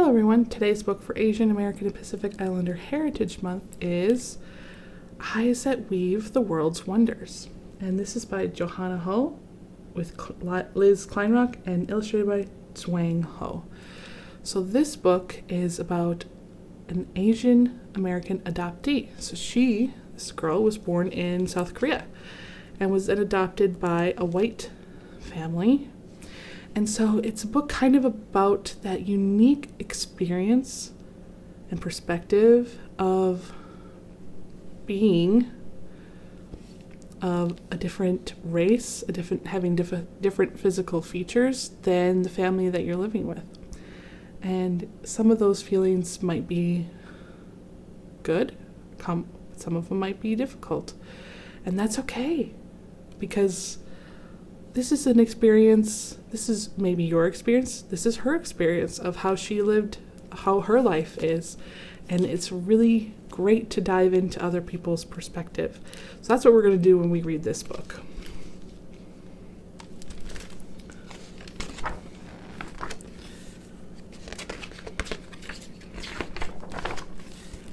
Hello everyone, today's book for Asian American and Pacific Islander Heritage Month is Eyes That Weave the World's Wonders. And this is by Johanna Ho with Liz Kleinrock and illustrated by Zwang Ho. So this book is about an Asian American adoptee. So this girl was born in South Korea and was then adopted by a white family. And so it's a book kind of about that unique experience and perspective of being of a different race, having different physical features than the family that you're living with. And some of those feelings might be good, some of them might be difficult. And that's okay, because this is an experience, this is maybe your experience, this is her experience of how she lived, how her life is. And it's really great to dive into other people's perspective. So that's what we're going to do when we read this book.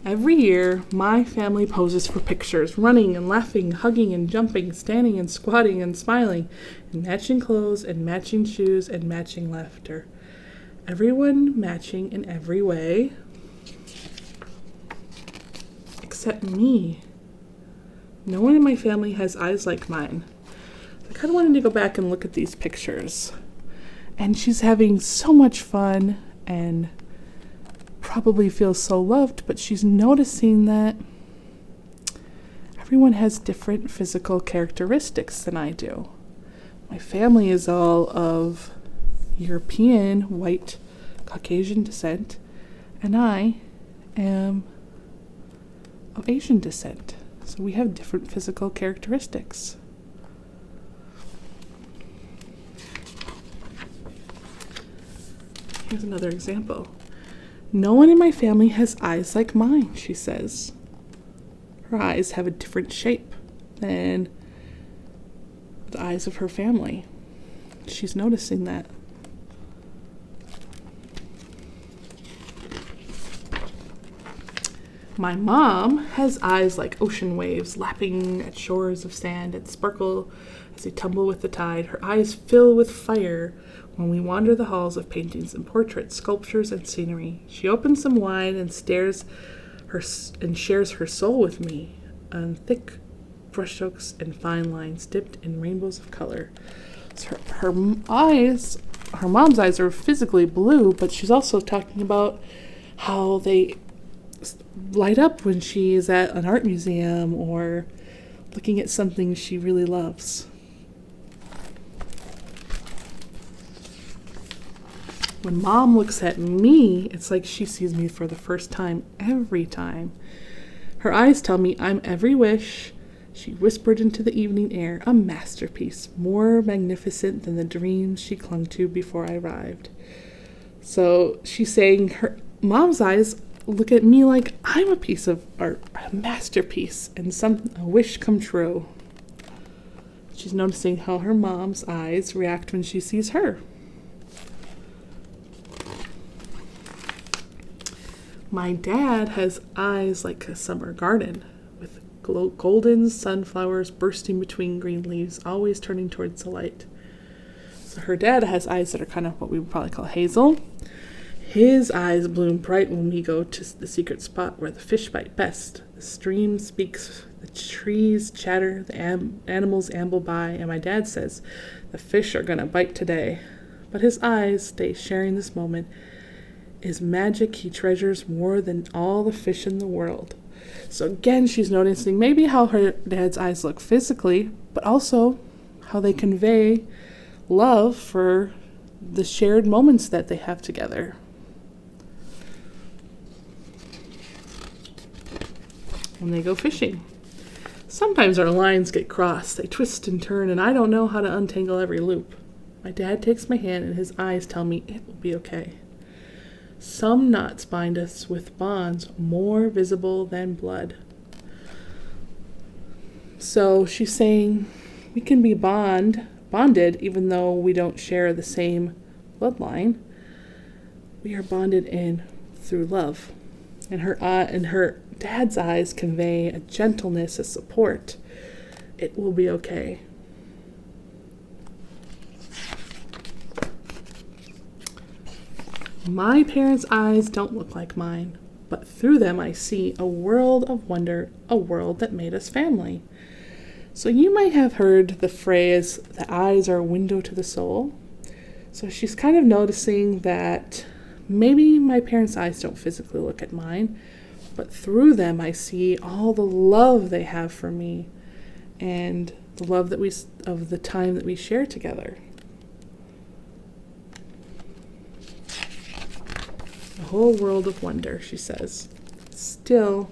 Every year, my family poses for pictures, running and laughing, hugging and jumping, standing and squatting and smiling, in matching clothes and matching shoes and matching laughter. Everyone matching in every way, except me. No one in my family has eyes like mine. I kind of wanted to go back and look at these pictures. And she's having so much fun and probably feels so loved, but she's noticing that everyone has different physical characteristics than I do. My family is all of European, white, Caucasian descent, and I am of Asian descent. So we have different physical characteristics. Here's another example. No one in my family has eyes like mine, she says. Her eyes have a different shape than the eyes of her family. She's noticing that. My mom has eyes like ocean waves lapping at shores of sand and sparkle as they tumble with the tide. Her eyes fill with fire when we wander the halls of paintings and portraits, sculptures and scenery. She opens them wide and shares her soul with me on thick brushstrokes and fine lines dipped in rainbows of color. So her mom's eyes are physically blue, but she's also talking about how they light up when she is at an art museum or looking at something she really loves. When Mom looks at me, it's like she sees me for the first time every time. Her eyes tell me I'm every wish she whispered into the evening air, a masterpiece, more magnificent than the dreams she clung to before I arrived. So she's saying her Mom's eyes look at me like I'm a piece of art, a masterpiece, and a wish come true. She's noticing how her mom's eyes react when she sees her. My dad has eyes like a summer garden, with golden sunflowers bursting between green leaves, always turning towards the light. So her dad has eyes that are kind of what we would probably call hazel. His eyes bloom bright when we go to the secret spot where the fish bite best. The stream speaks, the trees chatter, the animals amble by, and my dad says, the fish are gonna bite today. But his eyes, they sharing this moment, is magic he treasures more than all the fish in the world. So again, she's noticing maybe how her dad's eyes look physically, but also how they convey love for the shared moments that they have together. When they go fishing, sometimes our lines get crossed, they twist and turn, and I don't know how to untangle every loop. My dad takes my hand and his eyes tell me it will be okay. Some knots bind us with bonds more visible than blood. So she's saying we can be bonded even though we don't share the same bloodline. we are bonded in through love. And her dad's eyes convey a gentleness, a support. It will be okay. My parents' eyes don't look like mine, but through them I see a world of wonder, a world that made us family. So you might have heard the phrase, the eyes are a window to the soul. So she's kind of noticing that maybe my parents' eyes don't physically look at mine, but through them I see all the love they have for me and the love of the time that we share together. A whole world of wonder, she says. Still,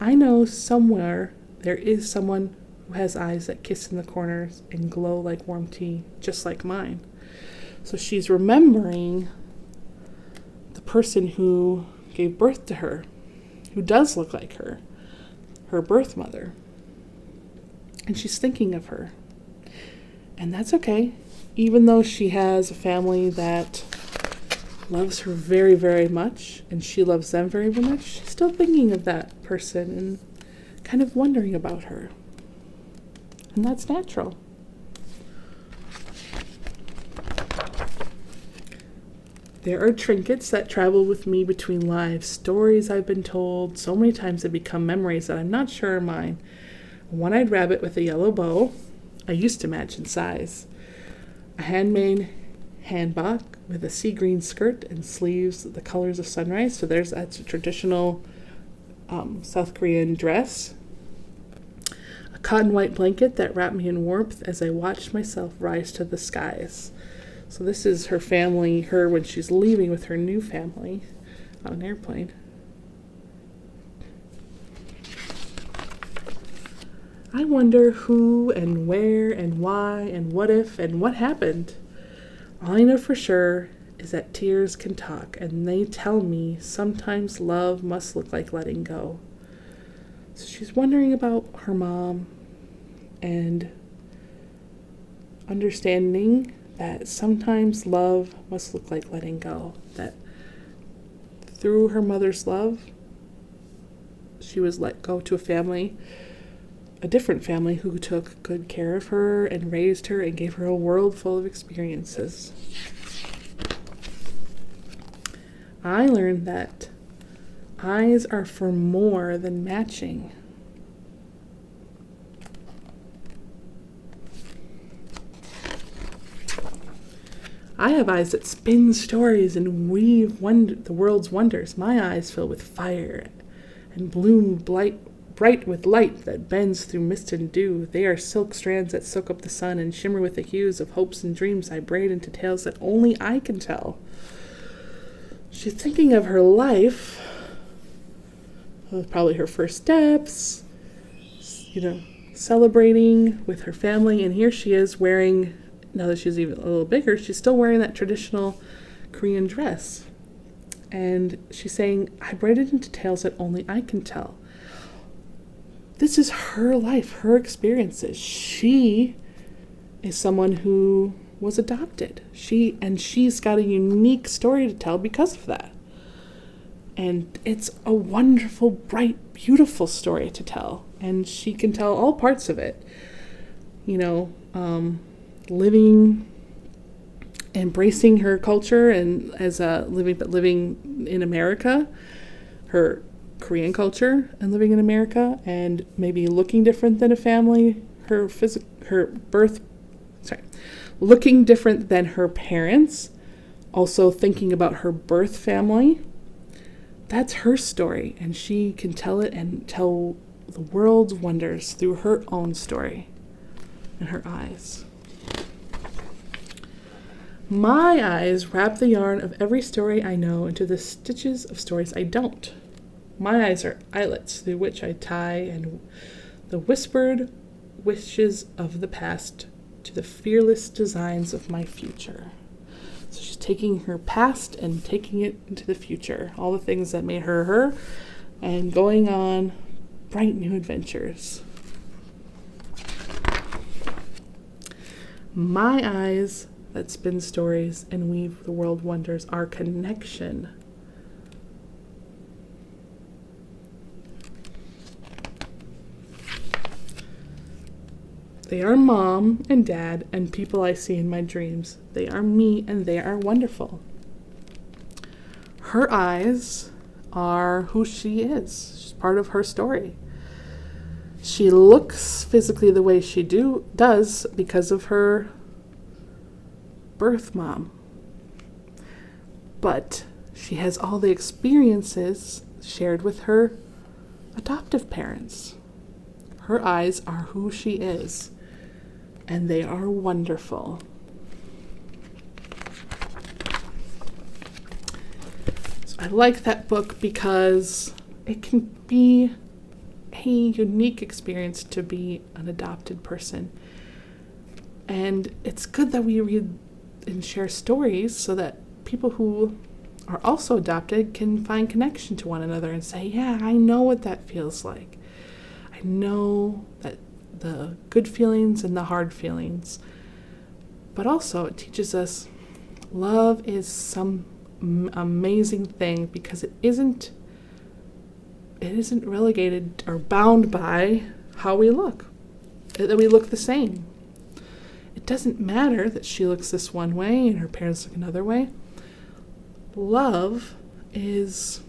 I know somewhere there is someone who has eyes that kiss in the corners and glow like warm tea, just like mine. So she's remembering the person who gave birth to her, who does look like her birth mother. And she's thinking of her. And that's okay. Even though she has a family that loves her very, very much, and she loves them very, very much, she's still thinking of that person and kind of wondering about her. And that's natural. There are trinkets that travel with me between lives, stories I've been told so many times they become memories that I'm not sure are mine. A one-eyed rabbit with a yellow bow, I used to match in size. A handmade hanbok with a sea green skirt and sleeves the colors of sunrise. So that's a traditional South Korean dress. A cotton white blanket that wrapped me in warmth as I watched myself rise to the skies. So this is her family, her when she's leaving with her new family on an airplane. I wonder who and where and why and what if and what happened. All I know for sure is that tears can talk, and they tell me sometimes love must look like letting go. So she's wondering about her mom and understanding that sometimes love must look like letting go. That through her mother's love, she was let go to a family, a different family who took good care of her and raised her and gave her a world full of experiences. I learned that eyes are for more than matching. I have eyes that spin stories and weave the world's wonders. My eyes fill with fire and bloom bright with light that bends through mist and dew. They are silk strands that soak up the sun and shimmer with the hues of hopes and dreams I braid into tales that only I can tell. She's thinking of her life, probably her first steps, celebrating with her family, and here she is wearing, now that she's even a little bigger, she's still wearing that traditional Korean dress. And she's saying, I braided into tales that only I can tell. This is her life, her experiences. She is someone who was adopted. She's got a unique story to tell because of that. And it's a wonderful, bright, beautiful story to tell. And she can tell all parts of it. Embracing her culture and living in America, her Korean culture and living in America, and maybe looking different than a family, looking different than her parents, also thinking about her birth family. That's her story, and she can tell it and tell the world's wonders through her own story and her eyes. My eyes wrap the yarn of every story I know into the stitches of stories I don't. My eyes are eyelets through which I tie and the whispered wishes of the past to the fearless designs of my future. So she's taking her past and taking it into the future, all the things that made her her, and going on bright new adventures. My eyes that spins stories and weave the world wonders, our connection. They are mom and dad and people I see in my dreams. They are me and they are wonderful. Her eyes are who she is. She's part of her story. She looks physically the way she does because of her birth mom. But she has all the experiences shared with her adoptive parents. Her eyes are who she is, and they are wonderful. So I like that book because it can be a unique experience to be an adopted person. And it's good that we read and share stories so that people who are also adopted can find connection to one another and say, yeah, I know what that feels like. I know that the good feelings and the hard feelings. But also it teaches us love is some amazing thing because it isn't relegated or bound by how we look, that we look the same. It doesn't matter that she looks this one way and her parents look another way. Love is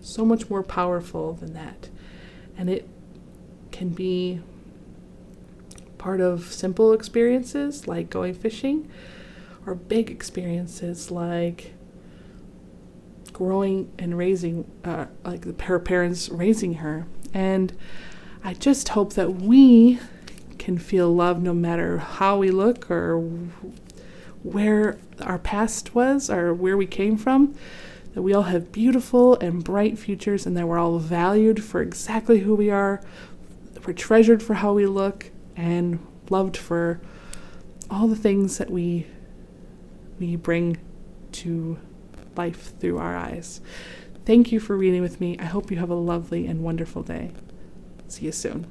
so much more powerful than that. And it can be part of simple experiences like going fishing, or big experiences like growing and raising, like her parents raising her. And I just hope that we can feel love no matter how we look or where our past was or where we came from, that we all have beautiful and bright futures and that we're all valued for exactly who we are. We're treasured for how we look and loved for all the things that we bring to life through our eyes. Thank you for reading with me. I hope you have a lovely and wonderful day. See you soon.